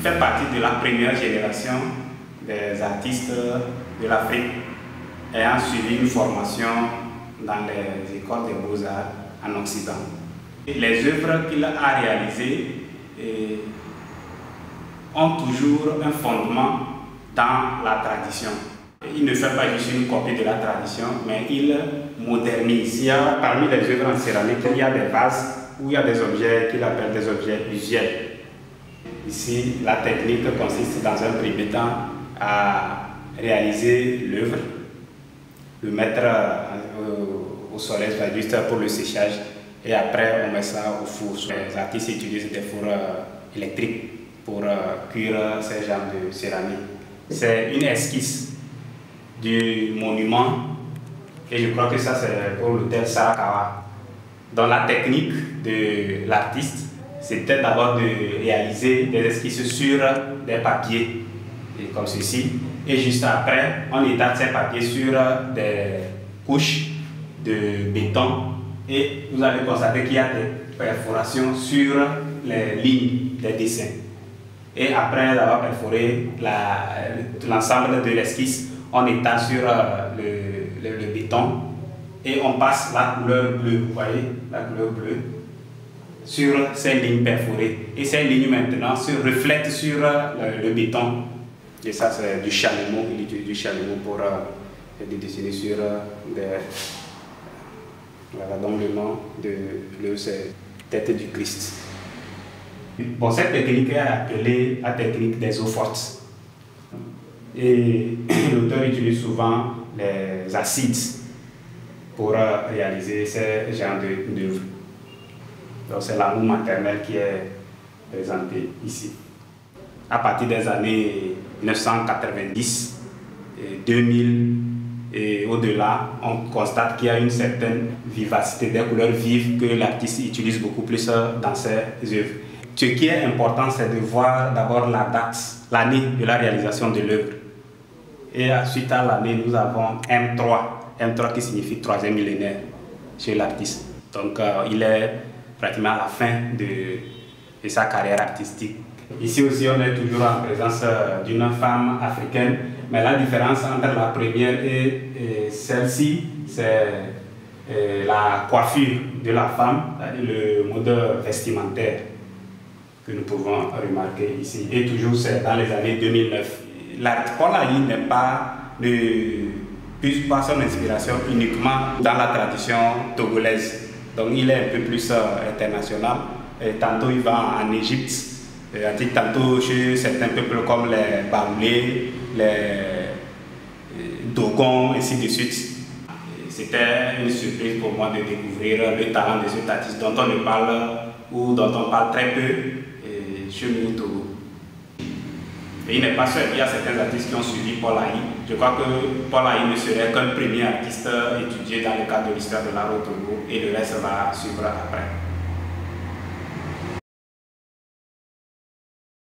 fait partie de la première génération des artistes de l'Afrique ayant suivi une formation dans les écoles des beaux-arts en Occident. Les œuvres qu'il a réalisées ont toujours un fondement dans la tradition. Il ne fait pas juste une copie de la tradition, mais il modernise. Parmi les œuvres en céramique, il y a des vases où il y a des objets qu'il appelle des objets usuels. Ici, la technique consiste dans un premier temps à réaliser l'œuvre, le mettre au soleil juste pour le séchage et après on met ça au four. Les artistes utilisent des fours électriques pour cuire ces genres de céramique. C'est une esquisse du monument et je crois que ça c'est pour l'hôtel Sarakawa. Dans la technique de l'artiste, c'était d'abord de réaliser des esquisses sur des papiers comme ceci et juste après on étale ces papiers sur des couches de béton et vous allez constater qu'il y a des perforations sur les lignes des dessins. Et après avoir perforé l'ensemble de l'esquisse, on étale sur le béton et on passe la couleur bleue, vous voyez, la couleur bleue, sur ces lignes perforées. Et ces lignes maintenant se reflètent sur le béton. Et ça c'est du chalumeau, il utilise du chalumeau pour dessiner sur des... Voilà, donc le nom de l'œuvre c'est Tête du Christ. Bon, cette technique est appelée la technique des eaux fortes. Et l'auteur utilise souvent les acides pour réaliser ces genres d'œuvres. Donc c'est l'amour maternel qui est présenté ici. À partir des années 1990 et 2000 et au-delà, on constate qu'il y a une certaine vivacité, des couleurs vives que l'artiste utilise beaucoup plus dans ses œuvres. Ce qui est important, c'est de voir d'abord la date, l'année de la réalisation de l'œuvre. Et suite à l'année, nous avons M3 qui signifie troisième millénaire chez l'artiste. Donc il est pratiquement à la fin de sa carrière artistique. Ici aussi, on est toujours en présence d'une femme africaine, mais la différence entre la première et celle-ci, c'est la coiffure de la femme, le mode vestimentaire que nous pouvons remarquer ici. Et toujours, c'est dans les années 2009. Paul Ayi ne puise pas son inspiration uniquement dans la tradition togolaise. Donc il est un peu plus international. Et tantôt il va en Égypte, tantôt chez certains peuples comme les Baoulés, les Dogons, ainsi de suite. C'était une surprise pour moi de découvrir le talent de cet artiste dont on ne parle ou dont on parle très peu chez nous au Togo. Et il n'est pas seul, il y a certains artistes qui ont suivi Paul Ayi. Je crois que Paul Ayi ne serait qu'un premier artiste étudié dans le cadre de l'histoire de l'art au Togo et le reste va suivre après.